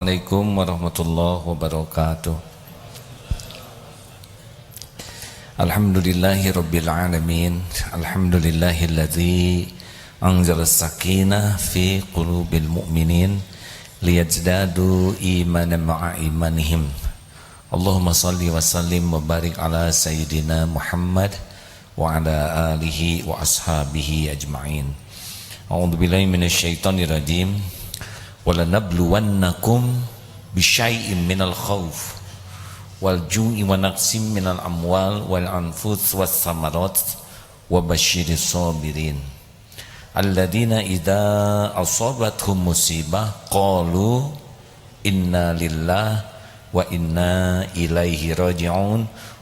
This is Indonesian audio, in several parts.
Assalamualaikum warahmatullahi wabarakatuh. Alhamdulillahi rabbil alamin. Alhamdulillahilladzi anzala as-sakinah fi qulubil mu'minin liyazdadu imanan ma'a imanihim. Allahumma salli wa sallim wa barik ala sayyidina Muhammad wa ala alihi wa ashabihi ajma'in. A'udzu billahi minasyaitonir rajim. وَلَنَبْلُوَنَّكُمْ بِشَيْءٍ مِنَ الْخَوْفِ وَالْجُوعِ وَنَقْصٍ مِنَ الْأَمْوَالِ وَالْأَنْفُسِ وَالثَّمَرَاتِ وَبَشِّرِ الصَّابِرِينَ الَّذِينَ إِذَا أَصَابَتْهُمْ مُصِيبَةٌ قَالُوا إِنَّا لِلَّهِ وَإِنَّا إِلَيْهِ رَاجِعُونَ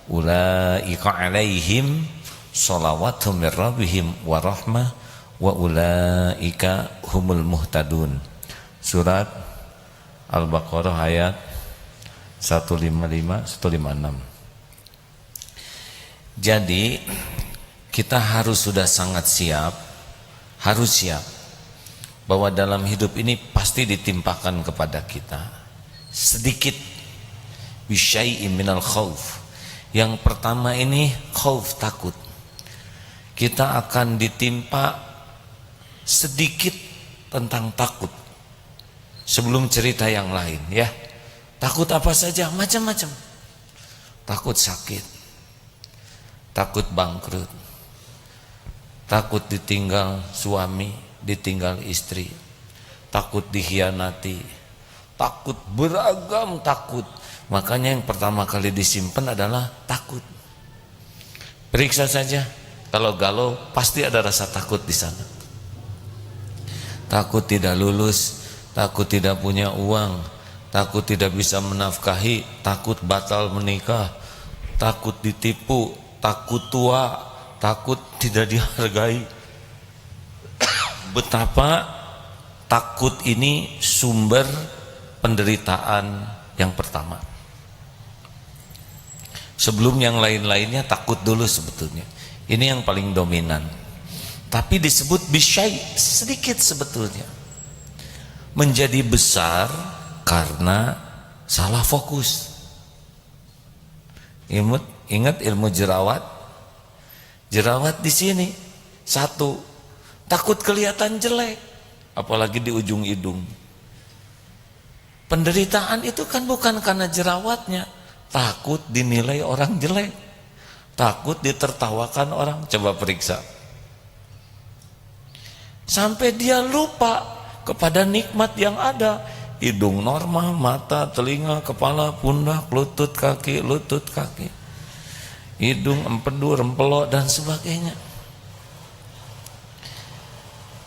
أُولَئِكَ عَلَيْهِمْ صَلَوَاتٌ مِنْ رَبِّهِمْ وَرَحْمَةٌ وَأُولَئِكَ هُمُ الْمُهْتَدُونَ. Surat Al-Baqarah ayat 155-156. Jadi kita sudah sangat siap, harus siap bahwa dalam hidup ini pasti ditimpakan kepada kita sedikit bisyai'in minal khauf. Yang pertama ini khauf, takut. Kita akan ditimpa sedikit tentang takut. Sebelum cerita yang lain ya, takut apa saja, macam-macam. Takut sakit, takut bangkrut, takut ditinggal suami, ditinggal istri, takut dikhianati, takut beragam takut. Makanya yang pertama kali disimpan adalah takut. Periksa saja, kalau galau pasti ada rasa takut di sana. Takut tidak lulus, takut tidak punya uang, takut tidak bisa menafkahi, takut batal menikah, takut ditipu, takut tua, takut tidak dihargai. Betapa takut ini sumber penderitaan yang pertama. Sebelum yang lain-lainnya takut dulu sebetulnya. Ini yang paling dominan. Tapi disebut bisyai, sedikit sebetulnya. Menjadi besar karena salah fokus. Ingat ilmu jerawat? Jerawat di sini satu, takut kelihatan jelek, apalagi di ujung hidung. Penderitaan itu kan bukan karena jerawatnya, takut dinilai orang jelek, takut ditertawakan orang. Coba periksa. Sampai dia lupa kepada nikmat yang ada. Hidung normal, mata, telinga, kepala, pundak, lutut, kaki, hidung, empedu, rempelok dan sebagainya.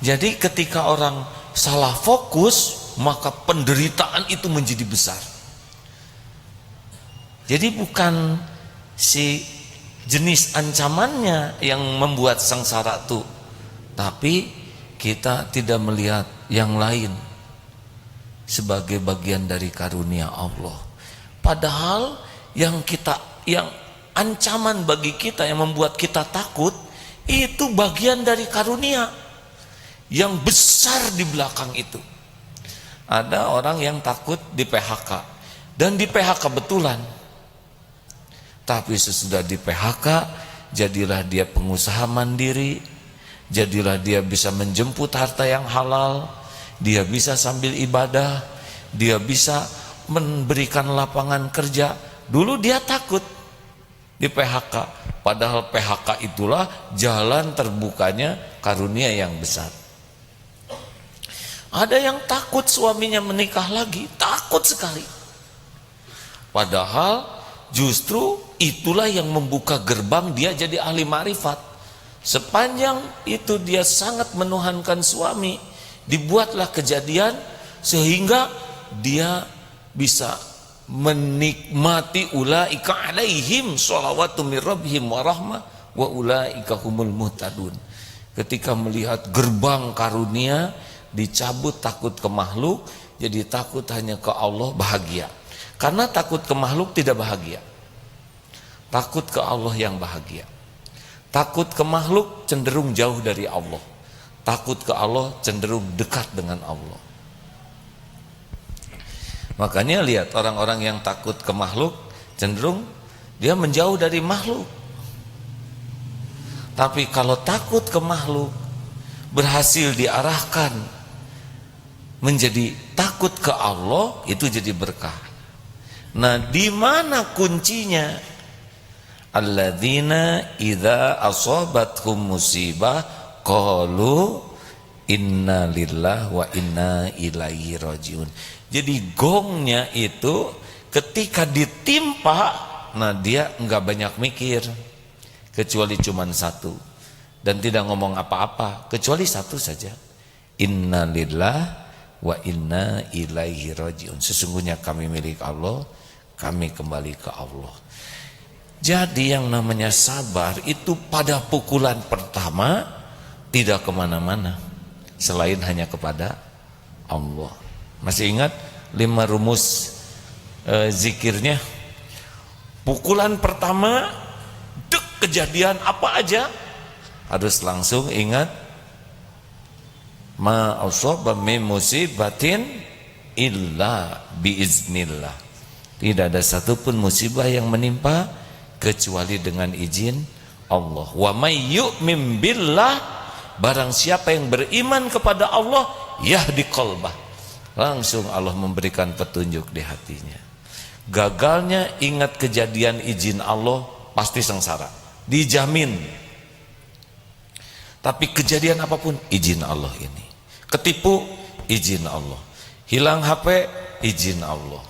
Jadi ketika orang salah fokus, maka penderitaan itu menjadi besar. Jadi bukan si jenis ancamannya yang membuat sengsara itu, tapi kita tidak melihat yang lain sebagai bagian dari karunia Allah. Padahal yang ancaman bagi kita, yang membuat kita takut, itu bagian dari karunia yang besar di belakang itu. Ada orang yang takut di PHK, dan di PHK betulan. Tapi sesudah di PHK, jadilah dia pengusaha mandiri, jadilah dia bisa menjemput harta yang halal, dia bisa sambil ibadah, dia bisa memberikan lapangan kerja. Dulu dia takut di PHK, padahal PHK itulah jalan terbukanya karunia yang besar. Ada yang takut suaminya menikah lagi, takut sekali. Padahal justru itulah yang membuka gerbang dia jadi ahli ma'rifat. Sepanjang itu dia sangat menuhankan suami, dibuatlah kejadian sehingga dia bisa menikmati ulaika alaihim sholawatu min rabbihim wa rahmah wa ulaika humul muhtadun. Ketika melihat gerbang karunia dicabut, takut ke makhluk, jadi takut hanya ke Allah, bahagia. Karena takut ke makhluk tidak bahagia, takut ke Allah yang bahagia. Takut ke makhluk cenderung jauh dari Allah, takut ke Allah cenderung dekat dengan Allah. Makanya lihat orang-orang yang takut ke makhluk, cenderung dia menjauh dari makhluk. Tapi kalau takut ke makhluk, berhasil diarahkan menjadi takut ke Allah, itu jadi berkah. Nah, di mana kuncinya? Alladzina idza asabathum musibah qalu inna lillahi wa inna ilaihi rajiun. Jadi gongnya itu ketika ditimpa, nah dia enggak banyak mikir, kecuali cuman satu, dan tidak ngomong apa-apa kecuali satu saja, inna lillahi wa inna ilaihi rajiun. Sesungguhnya kami milik Allah, kami kembali ke Allah. Jadi yang namanya sabar itu pada pukulan pertama tidak kemana-mana selain hanya kepada Allah. Masih ingat 5 rumus zikirnya? Pukulan pertama, kejadian apa aja harus langsung ingat, ma asaba min musibatin illa biiznillah. Tidak ada satupun musibah yang menimpa kecuali dengan izin Allah. Wa may yu'min billah, barang siapa yang beriman kepada Allah, yahdi qalbah, langsung Allah memberikan petunjuk di hatinya. Gagalnya ingat kejadian izin Allah pasti sengsara, dijamin. Tapi kejadian apapun izin Allah ini. Ketipu izin Allah, hilang HP izin Allah,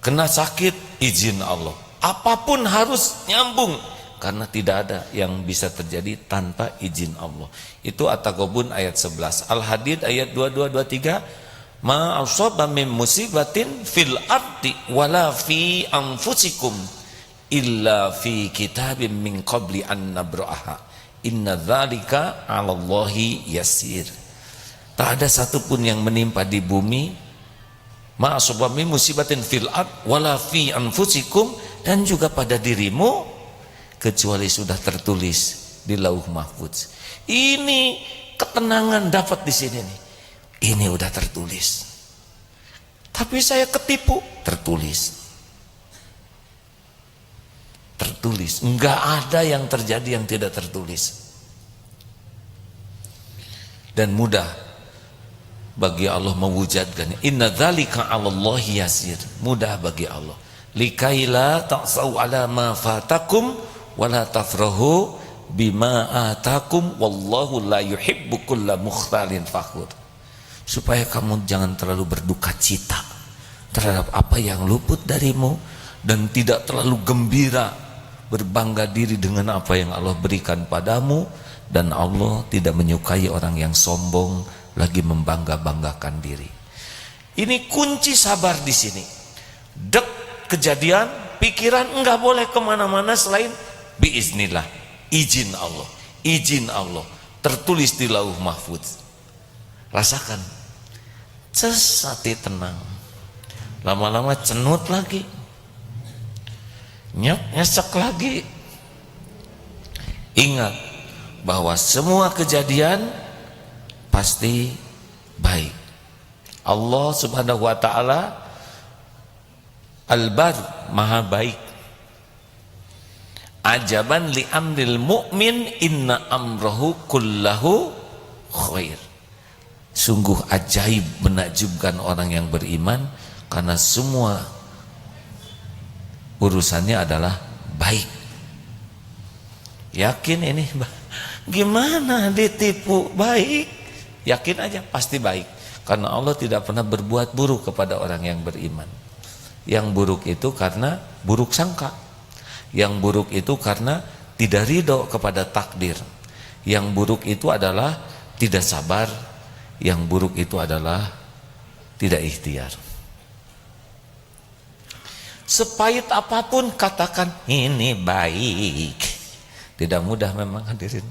kena sakit izin Allah. Apapun harus nyambung, karena tidak ada yang bisa terjadi tanpa izin Allah. Itu At-Taghabun ayat 11. Al-Hadid ayat 22-23, ma asaba min musibatin fil ardi wala fi anfusikum illa fi kitabim min qabli an nabra'aha inna dzalika 'alallahi yasir. Tak ada satupun yang menimpa di bumi, ma asaba min musibatin fil ard wala fi anfusikum, dan juga pada dirimu, kecuali sudah tertulis di Lauh Mahfuz. Ini ketenangan dapat di sini nih. Ini udah tertulis. Tapi saya ketipu, tertulis. Tertulis. Enggak ada yang terjadi yang tidak tertulis. Dan mudah bagi Allah mewujudkannya. Inna dzalika 'alallahi yasir. Mudah bagi Allah. Likaila ta'sau ala ma fatakum wala tafrahu bima atakum wallahu la yuhibbu kulla mukhtalin fakhur. Supaya kamu jangan terlalu berduka cita terhadap apa yang luput darimu, dan tidak terlalu gembira berbangga diri dengan apa yang Allah berikan padamu. Dan Allah tidak menyukai orang yang sombong lagi membangga-banggakan diri. Ini kunci sabar di sini. Kejadian, pikiran enggak boleh kemana-mana selain biiznillah, izin Allah, izin Allah, tertulis di Lauh Mahfuz. Rasakan, sesati tenang, lama-lama cenut lagi, nyesek lagi. Ingat bahwa semua kejadian pasti baik. Allah Subhanahu wa ta'ala Al-Bar, maha baik. Ajaban li amril mu'min inna amrahu kullahu khair. Sungguh ajaib, menakjubkan orang yang beriman, karena semua urusannya adalah baik. Yakin ini gimana ditipu baik? Yakin aja pasti baik, karena Allah tidak pernah berbuat buruk kepada orang yang beriman. Yang buruk itu karena buruk sangka. Yang buruk itu karena tidak ridho kepada takdir. Yang buruk itu adalah tidak sabar. Yang buruk itu adalah tidak ikhtiar. Sepahit apapun katakan ini baik, tidak mudah memang hadirin.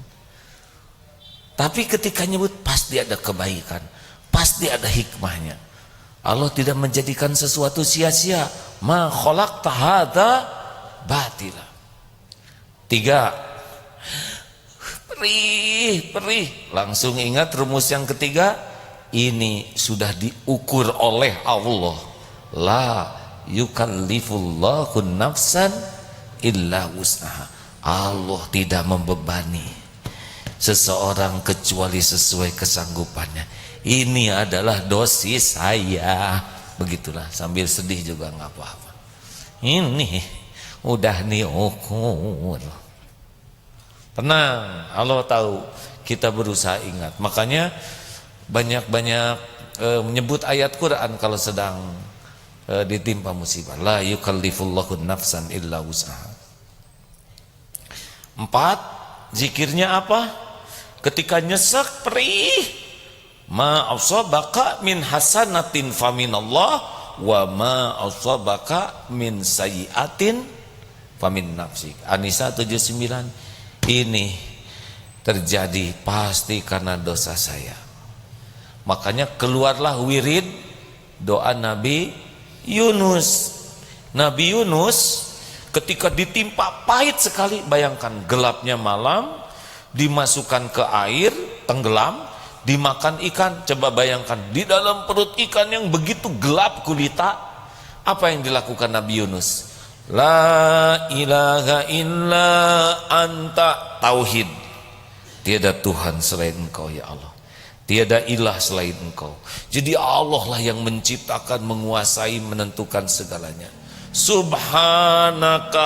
Tapi ketika nyebut pasti ada kebaikan, pasti ada hikmahnya. Allah tidak menjadikan sesuatu sia-sia. Ma khalaqta hadza batila. 3, perih. Langsung ingat rumus yang ketiga, ini sudah diukur oleh Allah. La yukallifullahu nafsan illa wus'aha. Allah tidak membebani seseorang kecuali sesuai kesanggupannya. Ini adalah dosis saya. Begitulah, sambil sedih juga nggak apa-apa. Ini udah diukur. Tenang, Allah tahu. Kita berusaha ingat. Makanya banyak-banyak menyebut ayat Quran kalau sedang ditimpa musibah. La yukallifullahu nafsan illa wus'aha. 4, zikirnya apa? Ketika nyesek perih, ma asabaka min hasanatin faminallah wa ma asabaka min sayyiatin famin nafsik. An-Nisa 79. Ini terjadi pasti karena dosa saya. Makanya keluarlah wirid doa Nabi Yunus. Nabi Yunus ketika ditimpa pahit sekali, bayangkan gelapnya malam, dimasukkan ke air, tenggelam, dimakan ikan. Coba bayangkan di dalam perut ikan yang begitu gelap gulita, apa yang dilakukan Nabi Yunus? La ilaha illa anta, tauhid. Tiada Tuhan selain Engkau ya Allah. Tiada ilah selain Engkau. Jadi Allah lah yang menciptakan, menguasai, menentukan segalanya. Subhanaka,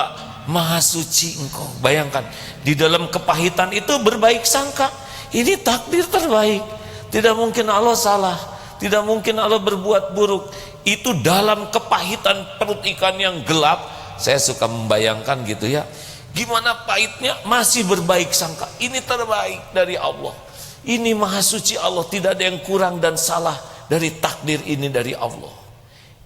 maha suci Engkau. Bayangkan di dalam kepahitan itu berbaik sangka. Ini takdir terbaik. Tidak mungkin Allah salah. Tidak mungkin Allah berbuat buruk. Itu dalam kepahitan perut ikan yang gelap. Saya suka membayangkan gitu ya. Gimana pahitnya masih berbaik sangka. Ini terbaik dari Allah. Ini maha suci Allah. Tidak ada yang kurang dan salah dari takdir ini dari Allah.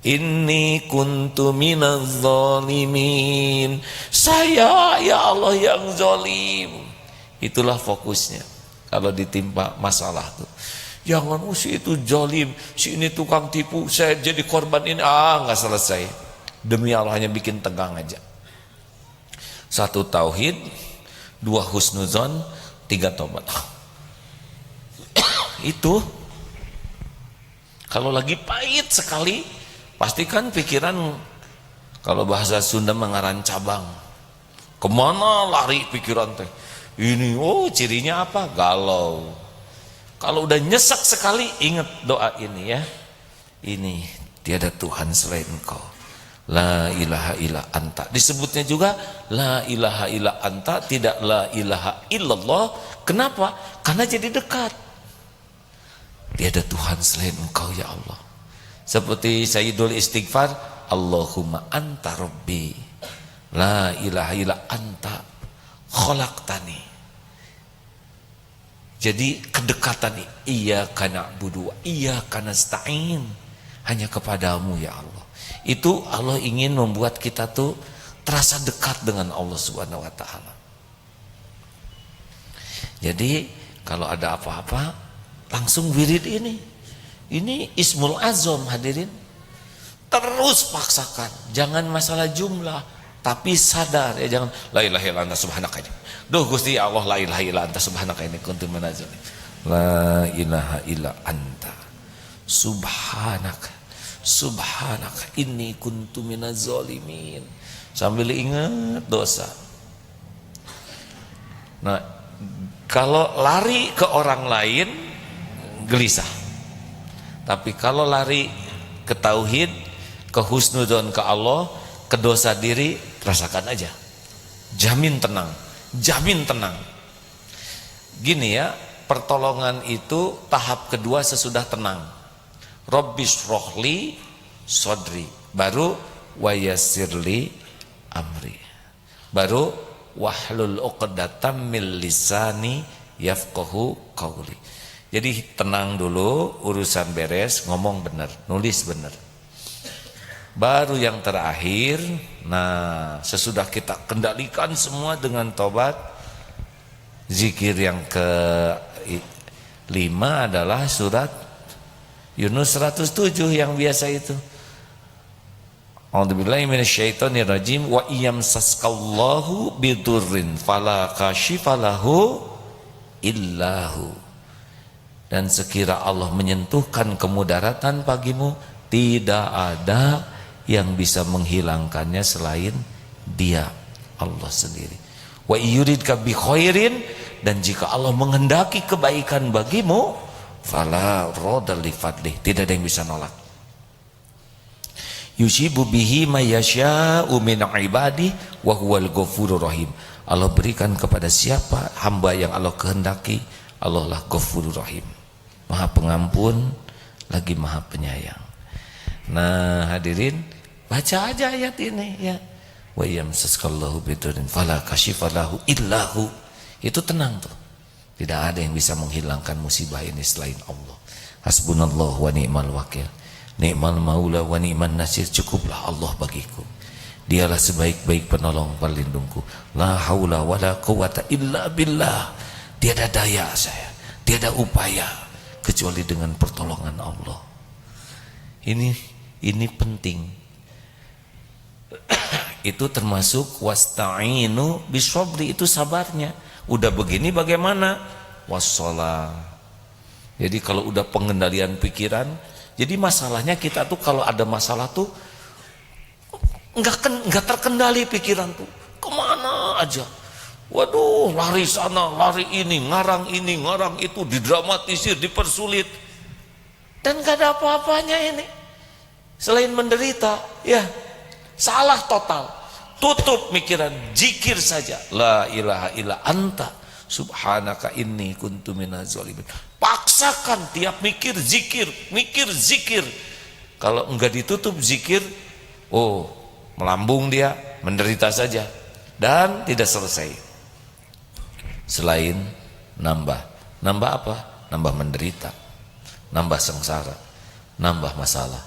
Inni kuntu minaz zalimin. Saya ya Allah yang zalim. Itulah fokusnya kalau ditimpa masalah tuh. Jangan si itu zalim, si ini tukang tipu, saya jadi korban ini. Nggak selesai. Demi Allah hanya bikin tegang aja. 1 tauhid, 2 husnuzon, 3 tobat. Itu kalau lagi pahit sekali, pastikan pikiran, kalau bahasa Sunda mengaran cabang. Kemana lari pikiran teh? Ini cirinya apa? Galau. Kalau udah nyesek sekali, ingat doa ini ya. Ini tiada Tuhan selain Engkau. La ilaha illa anta. Disebutnya juga la ilaha illa anta, tidak la ilaha illallah. Kenapa? Karena jadi dekat. Tiada Tuhan selain Engkau ya Allah. Seperti Sayyidul Istighfar, Allahumma anta rabbi, la ilaha illa anta khalaqtani. Jadi kedekatan iyyaka na'budu wa iyyaka nasta'in, hanya kepadamu ya Allah. Itu Allah ingin membuat kita tuh terasa dekat dengan Allah Subhanahu wa taala. Jadi kalau ada apa-apa langsung wirid ini. Ini Ismul Azam hadirin. Terus paksakan. Jangan masalah jumlah, tapi sadar ya, jangan la ilaha illa anta subhanaka. Duh Gusti Allah, la ilaha illa anta subhanaka ini kuntu minaz zalimin. La ilaha illa anta subhanaka. Subhanaka inni kuntu minaz zalimin. Sambil ingat dosa. Nah, kalau lari ke orang lain gelisah. Tapi kalau lari ke tauhid, ke husnudzon ke Allah, ke dosa diri, rasakan aja. Jamin tenang, jamin tenang. Gini ya, pertolongan itu tahap kedua sesudah tenang. Rabbis rohli sodri, baru wayassirli amri, baru wahlul uqdatam min lisani yafqahu qawli. Jadi tenang dulu, urusan beres, ngomong benar, nulis benar. Baru yang terakhir, nah sesudah kita kendalikan semua dengan tobat, zikir yang ke-5 adalah surat Yunus 107 yang biasa itu. A'udzubillahi minasyaitonirrajim wa iyamsaskallahu bidurrin fala kashifalahu illahu. dan sekira Allah menyentuhkan kemudaratan bagimu, tidak ada yang bisa menghilangkannya selain Dia, Allah sendiri. Wa yuridka bi khairin, dan jika Allah menghendaki kebaikan bagimu, fala radda li fadlih, tidak ada yang bisa nolak. Yusibu bihi may yasha'u min ibadi wa huwal ghafurur rahim. Allah berikan kepada siapa hamba yang Allah kehendaki, Allah lah Ghafurur Rahim, Maha Pengampun lagi Maha Penyayang. Nah hadirin, baca aja ayat ini ya. Wa yamsaskallahu bidurin fala kashifalahu illahu. Itu tenang tuh. Tidak ada yang bisa menghilangkan musibah ini selain Allah. Hasbunallahu wa ni'mal wakil, ni'mal maula wa ni'man nasir. Cukuplah Allah bagiku, Dialah sebaik-baik penolong pelindungku. La haula wala quwata illa billah. Tiada daya saya, tiada upaya kecuali dengan pertolongan Allah. Ini penting. Itu termasuk wasta'inu bisabri, itu sabarnya. Udah begini bagaimana? Wassalah. Jadi kalau udah pengendalian pikiran, jadi masalahnya kita tuh kalau ada masalah tuh enggak terkendali pikiran tuh. Kemana aja. Waduh, lari sana, lari ini, ngarang itu, didramatisir, dipersulit. Dan gak ada apa-apanya ini. Selain menderita, ya salah total. Tutup pikiran, zikir saja. La ilaha illa anta subhanaka inni kuntu minaz zalimin. Paksakan tiap mikir zikir. Kalau enggak ditutup zikir, oh, melambung dia, menderita saja dan tidak selesai. Selain nambah apa? Nambah menderita, nambah sengsara, nambah masalah.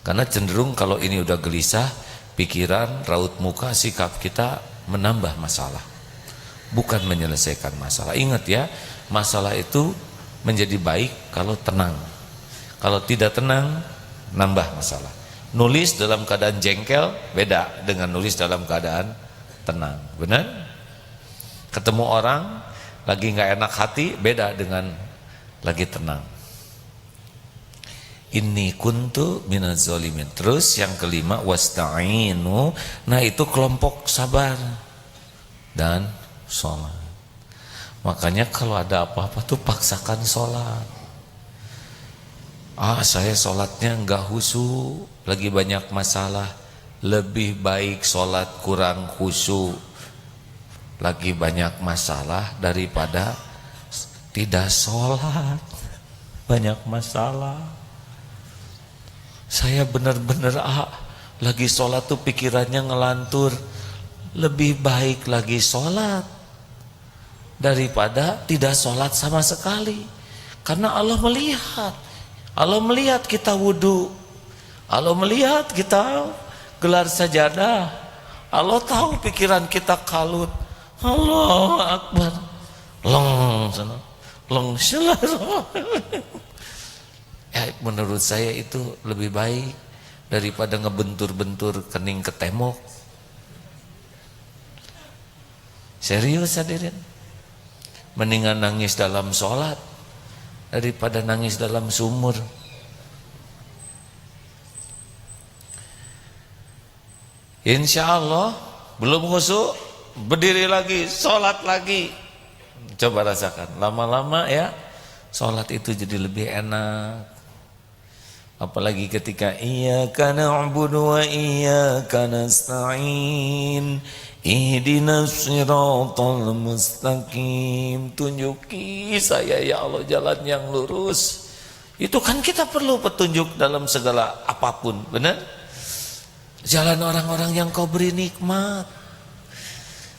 Karena cenderung kalau ini udah gelisah, pikiran, raut muka, sikap kita menambah masalah, bukan menyelesaikan masalah. Ingat ya, masalah itu menjadi baik kalau tenang. Kalau tidak tenang, nambah masalah. Nulis dalam keadaan jengkel beda dengan nulis dalam keadaan tenang, benar? Ketemu orang lagi nggak enak hati beda dengan lagi tenang. Inni kuntu minaz zalimin. Terus yang kelima wasta'inu. Nah itu kelompok sabar dan sholat. Makanya kalau ada apa-apa tuh paksakan sholat. Saya sholatnya enggak khusyuk, lagi banyak masalah. Lebih baik sholat kurang khusyuk, lagi banyak masalah, daripada tidak sholat, banyak masalah. Saya benar-benar lagi sholat tuh pikirannya ngelantur. Lebih baik lagi sholat daripada tidak sholat sama sekali. Karena Allah melihat kita wudhu, Allah melihat kita gelar sajadah, Allah tahu pikiran kita kalut. Allahu Akbar, long ya, menurut saya itu lebih baik daripada ngebentur-bentur kening ke tembok. Serius hadirin, mendingan nangis dalam sholat daripada nangis dalam sumur. Insya Allah belum khusyuk, berdiri lagi, sholat lagi. Coba rasakan, lama-lama ya sholat itu jadi lebih enak. Apalagi ketika iyyaka na'budu wa iyyaka nasta'in ihdinas siratal mustaqim. Tunjuki saya ya Allah jalan yang lurus. Itu kan kita perlu petunjuk dalam segala apapun, benar? Jalan orang-orang yang kau beri nikmat,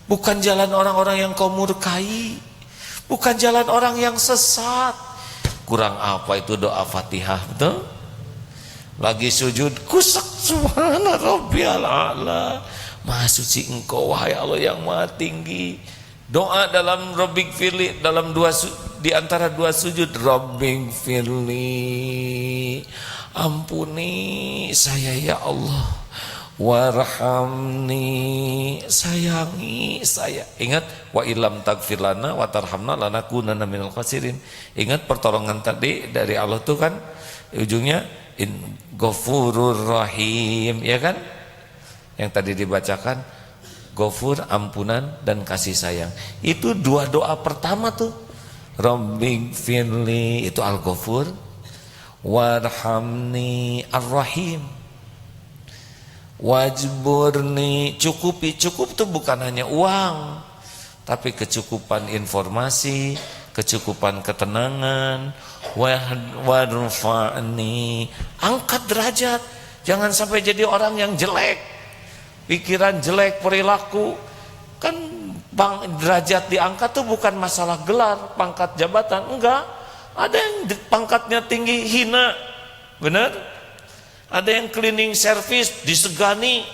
bukan jalan orang-orang yang kau murkai, bukan jalan orang yang sesat. Kurang apa itu doa Fatihah, betul? Lagi sujud kusak subhana rabbiyal a'la, maha suci engkau wahai Allah yang maha tinggi. Doa dalam Rabbik firli, dalam di antara dua sujud, Rabbik firli, ampuni saya ya Allah, warhamni, sayangi saya. Ingat, wa ilam tagfir lana wa tarhamna lanakunanna minal khasirin. Ingat pertolongan tadi dari Allah tuh kan ujungnya Ghafurur Rahim, ya kan? Yang tadi dibacakan Ghafur, ampunan dan kasih sayang. Itu dua doa pertama tuh. Rabbighfirli itu Al-Ghafur, warhamni Ar-Rahim, wajburni, cukupi. Cukup tuh bukan hanya uang, tapi kecukupan informasi, kecukupan ketenangan. Warfa'ni, angkat derajat. Jangan sampai jadi orang yang jelek, pikiran jelek, perilaku. Kan derajat diangkat tuh bukan masalah gelar, pangkat, jabatan, enggak. Ada yang pangkatnya tinggi hina, benar? Ada yang cleaning service disegani,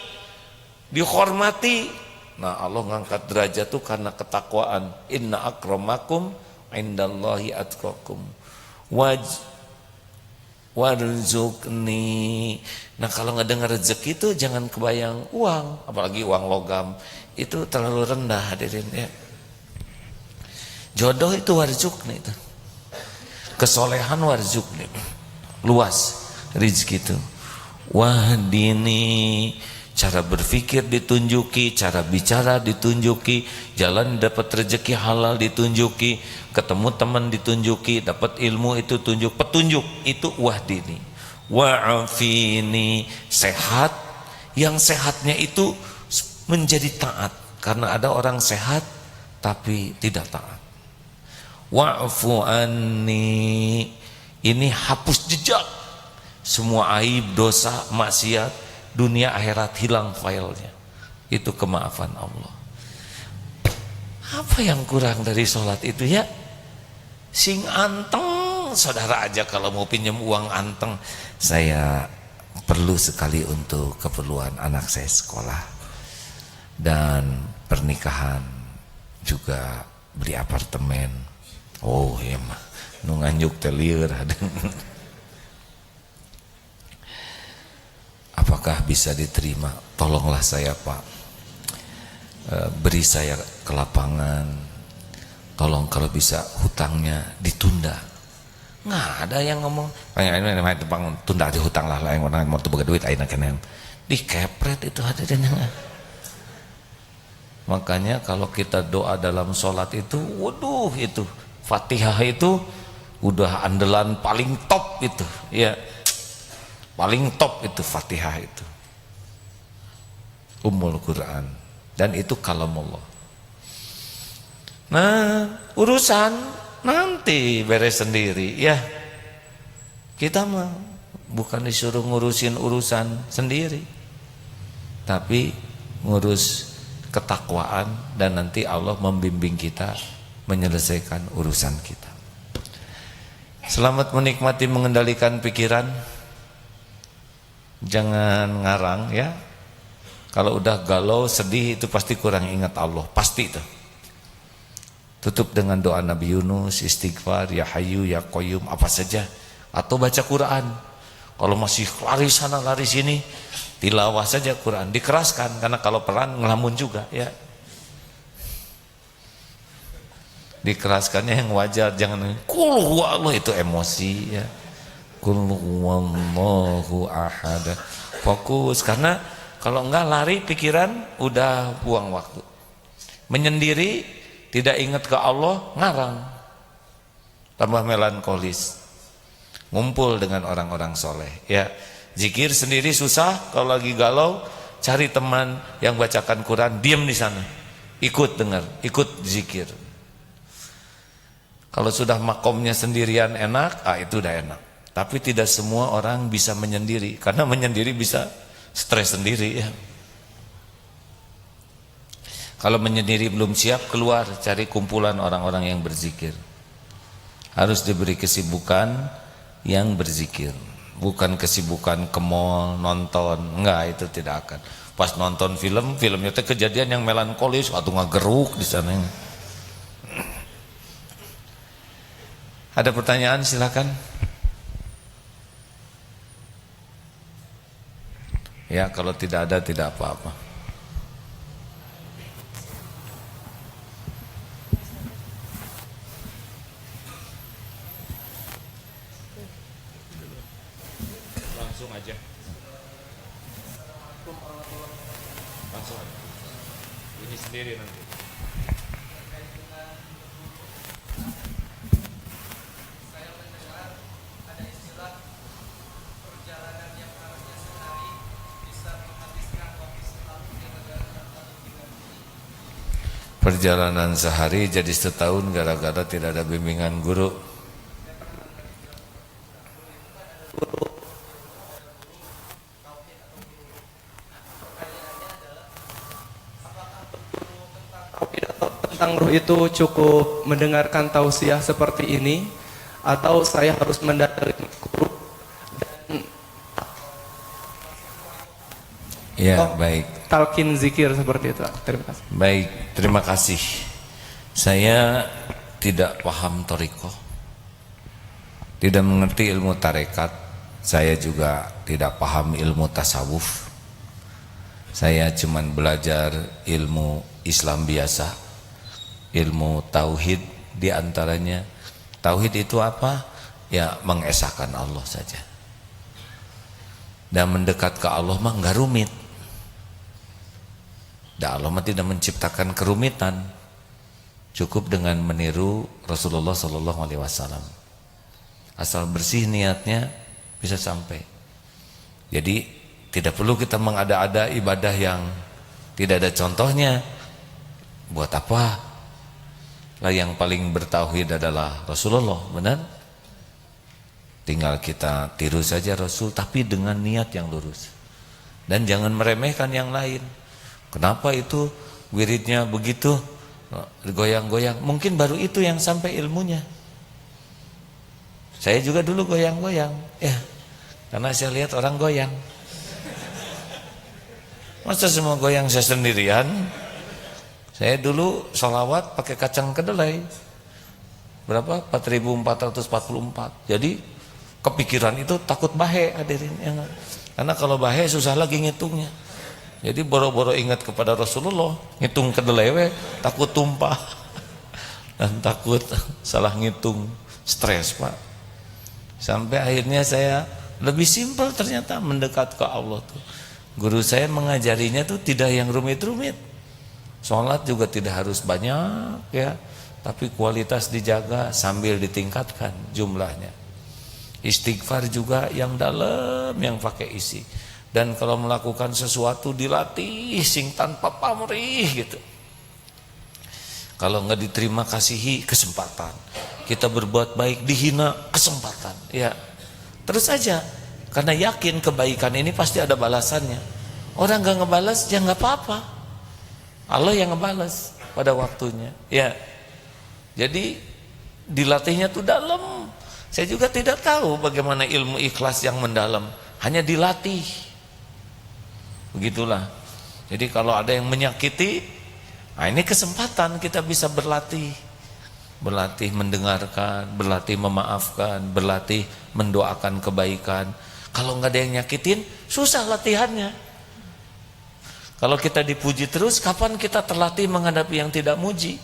dihormati. Nah, Allah ngangkat derajat tuh karena ketakwaan. Inna akramakum indallahi atqakum. Warzuqni. Nah, kalau ngedengar rezeki itu jangan kebayang uang, apalagi uang logam. Itu terlalu rendah, hadirin ya. Jodoh itu warzuqni itu. Kesolehan warzuqni. Luas rezeki itu. Wahdini, cara berpikir ditunjuki, cara bicara ditunjuki, jalan dapat rezeki halal ditunjuki, ketemu teman ditunjuki, dapat ilmu itu petunjuk itu wahdini. Wa'afini, sehat, yang sehatnya itu menjadi taat, karena ada orang sehat tapi tidak taat. Wa'fu anni, ini hapus jejak semua aib, dosa, maksiat, dunia akhirat, hilang filenya. Itu kemaafan Allah. Apa yang kurang dari sholat itu ya? Sing anteng, saudara aja kalau mau pinjam uang anteng. Saya perlu sekali untuk keperluan anak saya sekolah dan pernikahan, juga beli apartemen. Oh iya mah, nu nganjuk teh lieur. Apakah bisa diterima? Tolonglah saya Pak, beri saya ke lapangan. Tolong kalau bisa hutangnya ditunda. Nggak ada yang ngomong tunda aja hutang lah, yang orang mau tuh duit aina kena dikepret itu hadirin. Makanya kalau kita doa dalam sholat itu, waduh, itu Fatihah itu udah andalan paling top itu ya. Paling top itu Fatihah itu, Ummul Quran, dan itu kalamullah. Nah, urusan nanti beres sendiri ya. Kita mah bukan disuruh ngurusin urusan sendiri, tapi ngurus ketakwaan, dan nanti Allah membimbing kita menyelesaikan urusan kita. Selamat menikmati mengendalikan pikiran. Jangan ngarang ya. Kalau udah galau, sedih, itu pasti kurang ingat Allah, pasti itu. Tutup dengan doa Nabi Yunus, istighfar, ya Hayyu ya Qayyum, apa saja, atau baca Quran. Kalau masih lari sana lari sini, tilawah saja Quran, dikeraskan, karena kalau pelan ngelamun juga ya. Dikeraskannya yang wajar, jangan kul huwallahu, itu emosi ya. Kul huwallahu ahad. Fokus, karena kalau enggak lari pikiran, udah buang waktu. Menyendiri, tidak ingat ke Allah, ngarang, tambah melankolis. Ngumpul dengan orang-orang soleh ya. Zikir sendiri susah, kalau lagi galau cari teman yang bacakan Quran, diam di sana, ikut dengar, ikut zikir. Kalau sudah makomnya sendirian enak, itu udah enak. Tapi tidak semua orang bisa menyendiri, karena menyendiri bisa stres sendiri ya. Kalau menyendiri belum siap, keluar cari kumpulan orang-orang yang berzikir. Harus diberi kesibukan yang berzikir, bukan kesibukan ke mall nonton. Enggak, itu tidak akan. Pas nonton filmnya itu kejadian yang melankolis, atau ngageruk di sana. Ada pertanyaan, silakan. Ya, kalau tidak ada tidak apa-apa. Langsung aja. Langsung aja. Ini sendiri nanti. Perjalanan sehari jadi setahun gara-gara tidak ada bimbingan guru. Tentang ruh itu cukup mendengarkan tausiah seperti ini, atau saya harus mendatangi guru? Ya, baik. Talqin zikir seperti itu. Terima kasih. Baik, terima kasih. Saya tidak paham thariqah, tidak mengerti ilmu tarekat. Saya juga tidak paham ilmu tasawuf. Saya cuma belajar ilmu Islam biasa, ilmu tauhid. Di antaranya tauhid itu apa? Ya, mengesahkan Allah saja. Dan mendekat ke Allah mah nggak rumit. Dan Allah tidak menciptakan kerumitan. Cukup dengan meniru Rasulullah SAW. Asal bersih niatnya bisa sampai. Jadi tidak perlu kita mengada-ada ibadah yang tidak ada contohnya. Buat apa? Lah yang paling bertauhid adalah Rasulullah, benar? Tinggal kita tiru saja Rasul, tapi dengan niat yang lurus. Dan jangan meremehkan yang lain. Kenapa itu wiridnya begitu goyang-goyang? Mungkin baru itu yang sampai ilmunya. Saya juga dulu goyang-goyang, ya, karena saya lihat orang goyang. Masa semua goyang saya sendirian? Saya dulu sholawat pakai kacang kedelai. Berapa? 4.444. Jadi kepikiran itu takut bahe, hadirin, ya enggak? Karena kalau bahe susah lagi ngitungnya. Jadi boro-boro ingat kepada Rasulullah, ngitung kedelai we, takut tumpah dan takut salah ngitung, stres Pak. Sampai akhirnya saya lebih simpel ternyata mendekat ke Allah tuh. Guru saya mengajarinya tuh tidak yang rumit-rumit. Sholat juga tidak harus banyak ya, tapi kualitas dijaga sambil ditingkatkan jumlahnya. Istighfar juga yang dalam, yang pakai isi. Dan kalau melakukan sesuatu dilatih sing tanpa pamrih gitu. Kalau nggak diterima kasihi, kesempatan. Kita berbuat baik dihina, kesempatan. Ya, terus aja. Karena yakin kebaikan ini pasti ada balasannya. Orang nggak ngebalas ya nggak apa-apa. Allah yang ngebalas pada waktunya. Ya, jadi dilatihnya tuh dalam. Saya juga tidak tahu bagaimana ilmu ikhlas yang mendalam. Hanya dilatih. Begitulah. Jadi kalau ada yang menyakiti, nah ini kesempatan kita bisa berlatih. Berlatih mendengarkan, berlatih memaafkan, berlatih mendoakan kebaikan. Kalau nggak ada yang nyakitin, susah latihannya. Kalau kita dipuji terus, kapan kita terlatih menghadapi yang tidak muji?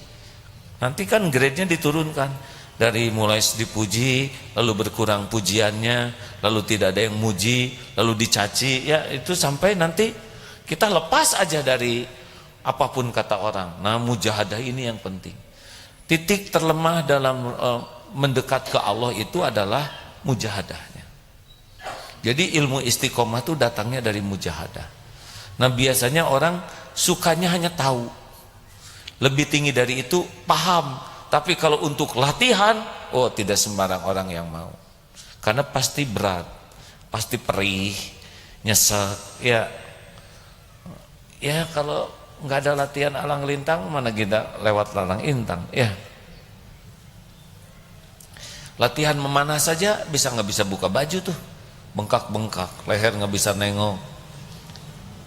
Nanti kan grade-nya diturunkan. Dari mulai dipuji, lalu berkurang pujiannya, lalu tidak ada yang muji, lalu dicaci, ya itu sampai nanti kita lepas aja dari apapun kata orang. Nah, mujahadah ini yang penting. Titik terlemah dalam mendekat ke Allah itu adalah mujahadahnya. Jadi ilmu istiqomah itu datangnya dari mujahadah. Nah, biasanya orang sukanya hanya tahu. Lebih tinggi dari itu paham. Tapi kalau untuk latihan, oh tidak sembarang orang yang mau. Karena pasti berat, pasti perih, nyesek. Ya kalau nggak ada latihan alang lintang, mana kita lewat lalang intang. Ya, latihan memanah saja nggak bisa buka baju tuh, bengkak-bengkak, leher nggak bisa nengok.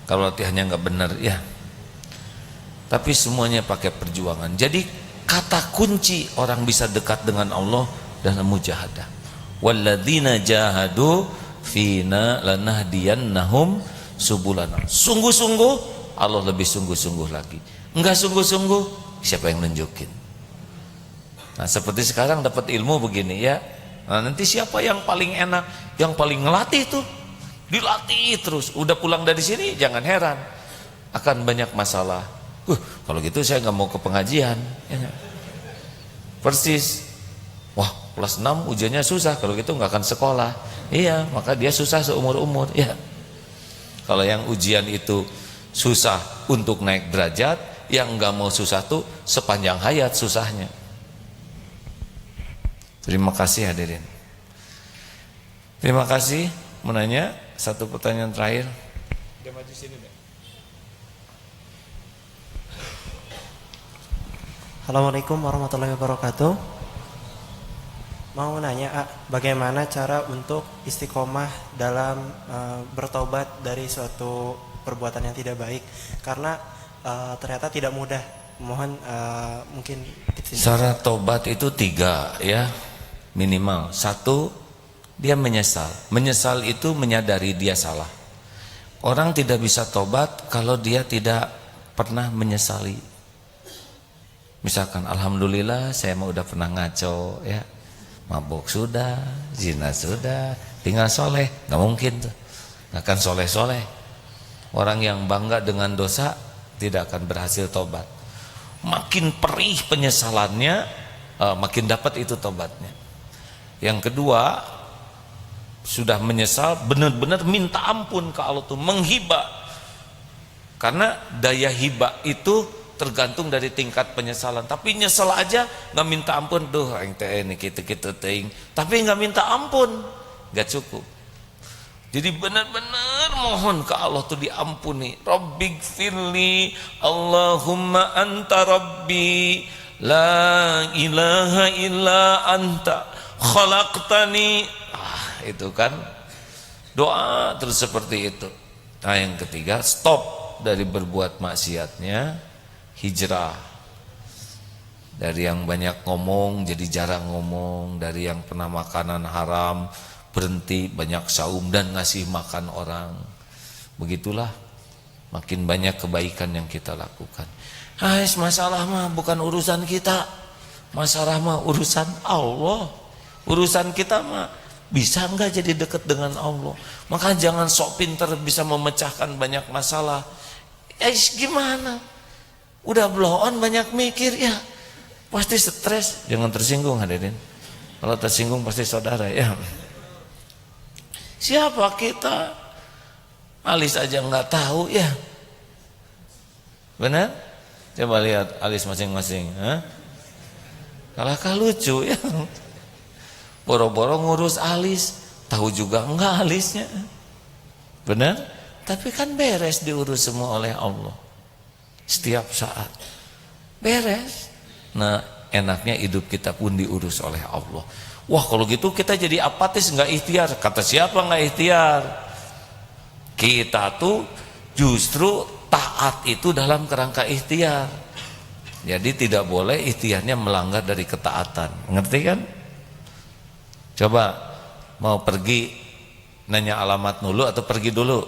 Kalau latihannya nggak benar, ya. Tapi semuanya pakai perjuangan. Jadi kata kunci orang bisa dekat dengan Allah dalam mujahadah. Walladzina jahadu fina lanahdiyannahum subulana. Sungguh-sungguh, Allah lebih sungguh-sungguh lagi. Enggak sungguh-sungguh, siapa yang nunjukin? Nah, seperti sekarang dapat ilmu begini ya. Nah, nanti siapa yang paling enak, yang paling ngelatih tuh? Dilatih terus. Udah pulang dari sini jangan heran akan banyak masalah. Kalau gitu saya nggak mau ke pengajian. Ya. Persis. Wah, kelas 6 ujiannya susah, kalau gitu nggak akan sekolah. Iya, maka dia susah seumur-umur. Ya. Kalau yang ujian itu susah untuk naik derajat, yang nggak mau susah tuh sepanjang hayat susahnya. Terima kasih hadirin. Terima kasih. Menanya satu pertanyaan terakhir. Dia maju sini deh. Assalamualaikum warahmatullahi wabarakatuh. Mau nanya, bagaimana cara untuk istiqomah dalam bertobat dari suatu perbuatan yang tidak baik? Karena ternyata tidak mudah. Mohon mungkin Syarat tobat itu 3 ya, minimal. 1, dia menyesal. Menyesal itu menyadari dia salah. Orang tidak bisa tobat kalau dia tidak pernah menyesali. Misalkan, alhamdulillah saya mau udah pernah ngaco ya, mabuk sudah, zina sudah, tinggal soleh. Gak mungkin tuh, gak akan soleh-soleh. Orang yang bangga dengan dosa tidak akan berhasil tobat. Makin perih penyesalannya, makin dapat itu tobatnya. Yang kedua, sudah menyesal, benar-benar minta ampun ke Allah tuh, menghibah. Karena daya hibah itu tergantung dari tingkat penyesalan. Tapi nyesel aja nggak minta ampun, duh aing teh ini kitu-kitu teuing, tapi nggak minta ampun, nggak cukup. Jadi benar-benar mohon ke Allah tuh diampuni. Rabbighfirli, Allahumma anta rabbi, la ilaha illa anta khalaqtani. Itu kan doa terus seperti itu. Nah, yang ketiga, stop dari berbuat maksiatnya, hijrah. Dari yang banyak ngomong jadi jarang ngomong, dari yang pernah makanan haram berhenti, banyak saum dan ngasih makan orang. Begitulah, makin banyak kebaikan yang kita lakukan. Masalah mah bukan urusan kita, masalah mah urusan Allah. Urusan kita mah bisa enggak jadi dekat dengan Allah. Maka jangan sok pinter bisa memecahkan banyak masalah. Gimana? Udah blow on banyak mikir ya, pasti stres. Jangan tersinggung hadirin. Kalau tersinggung pasti saudara ya. Siapa kita? Alis aja nggak tahu ya. Benar? Coba lihat alis masing-masing. Kalahkah lucu ya. Boro-boro ngurus alis, tahu juga enggak alisnya. Benar? Tapi kan beres diurus semua oleh Allah. Setiap saat beres. Nah, enaknya hidup kita pun diurus oleh Allah. Wah, kalau gitu kita jadi apatis, enggak ikhtiar. Kata siapa enggak ikhtiar? Kita tuh justru taat itu dalam kerangka ikhtiar. Jadi tidak boleh ikhtiarnya melanggar dari ketaatan. Ngerti kan? Coba mau pergi nanya alamat dulu atau pergi dulu?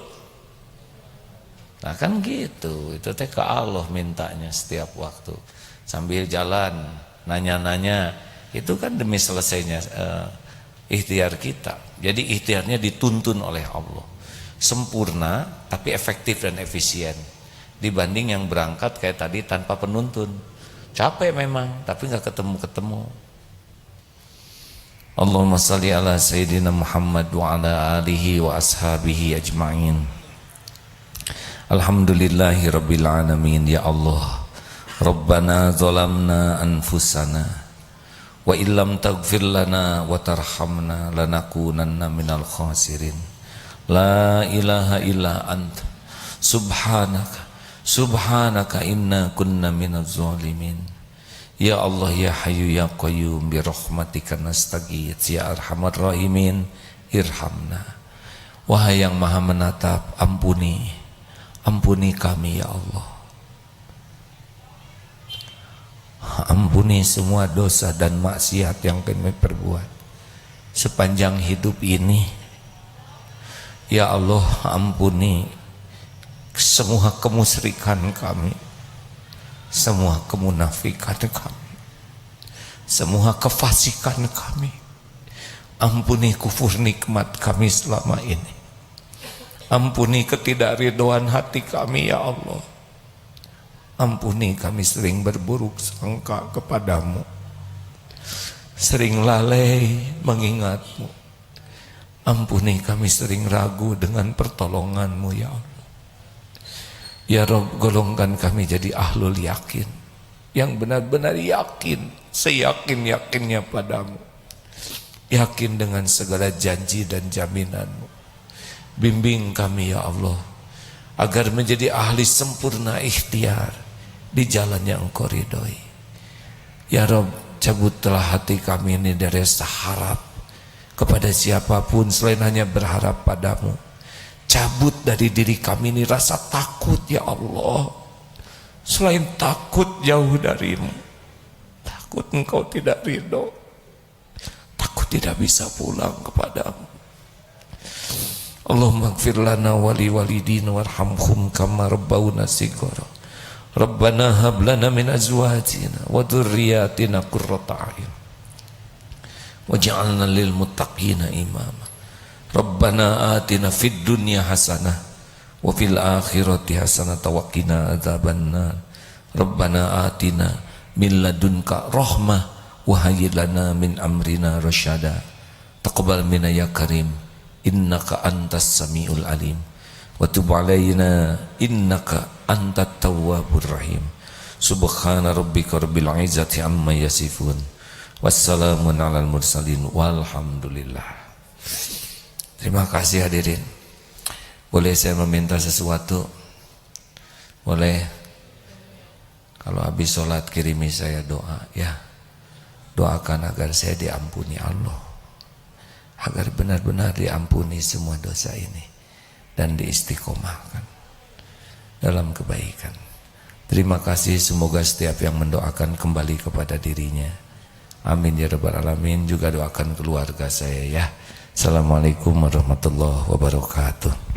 Nah kan gitu, itu teh ke Allah mintanya setiap waktu. Sambil jalan, nanya-nanya, itu kan demi selesainya ikhtiar kita. Jadi ikhtiarnya dituntun oleh Allah. Sempurna tapi efektif dan efisien. Dibanding yang berangkat kayak tadi tanpa penuntun. Capek memang, tapi nggak ketemu-ketemu. Allahumma salli ala Sayyidina Muhammad wa ala alihi wa ashabihi ajma'in. Alhamdulillahi Rabbil Alamin. Ya Allah, Rabbana zalamna anfusana wa illam taghfir lana wa tarhamna lanakunanna minal khasirin. La ilaha illa anta subhanaka subhanaka inna kunna minaz zalimin. Ya Allah ya Hayyu ya Qayyum bi rahmatika nastaghits ya arhamar rahimin irhamna. Wahai yang Maha menatap, ampuni kami ya Allah. Ampuni semua dosa dan maksiat yang kami perbuat sepanjang hidup ini. Ya Allah, ampuni semua kemusyrikan kami, semua kemunafikan kami, semua kefasikan kami. Ampuni kufur nikmat kami selama ini. Ampuni ketidakridhoan hati kami ya Allah. Ampuni kami sering berburuk sangka kepadamu, sering lalai mengingatmu. Ampuni kami sering ragu dengan pertolonganmu ya Allah. Ya Rabb, golongkan kami jadi ahlul yakin, yang benar-benar yakin, seyakin-yakinnya padamu, yakin dengan segala janji dan jaminanmu. Bimbing kami ya Allah, agar menjadi ahli sempurna ikhtiar di jalan yang Engkau ridhoi. Ya Rabb, cabutlah hati kami ini dari rasa harap kepada siapapun selain hanya berharap padamu. Cabut dari diri kami ini rasa takut ya Allah, selain takut jauh darimu. Takut Engkau tidak ridho, takut tidak bisa pulang kepadamu. Allahumma ighfir lana wa li walidina warhamhum kama rabbawna shighara. Rabbana hab lana min azwajina wa dhurriyyatina qurrata a'yun waj'alna lil muttaqina imama. Rabbana atina fid dunya hasanah wa fil akhirati hasanah wa qina adzabannar. Rabbana atina min ladunka rahmah wa hayyi lana min amrina rasyada. Taqabbal minna ya karim, innaka antas samiul alim, wa tub alaina innaka antat tawwabur rahim. Subhana rabbika rabbil izzati amma yasifun, wassalamun alal mursalin, walhamdulillah. Terima kasih hadirin. Boleh saya meminta sesuatu? Boleh? Kalau habis sholat kirimi saya doa ya. Doakan agar saya diampuni Allah, agar benar-benar diampuni semua dosa ini dan diistiqomahkan dalam kebaikan. Terima kasih, semoga setiap yang mendoakan kembali kepada dirinya. Amin ya rabbal alamin. Juga doakan keluarga saya ya. Assalamualaikum warahmatullahi wabarakatuh.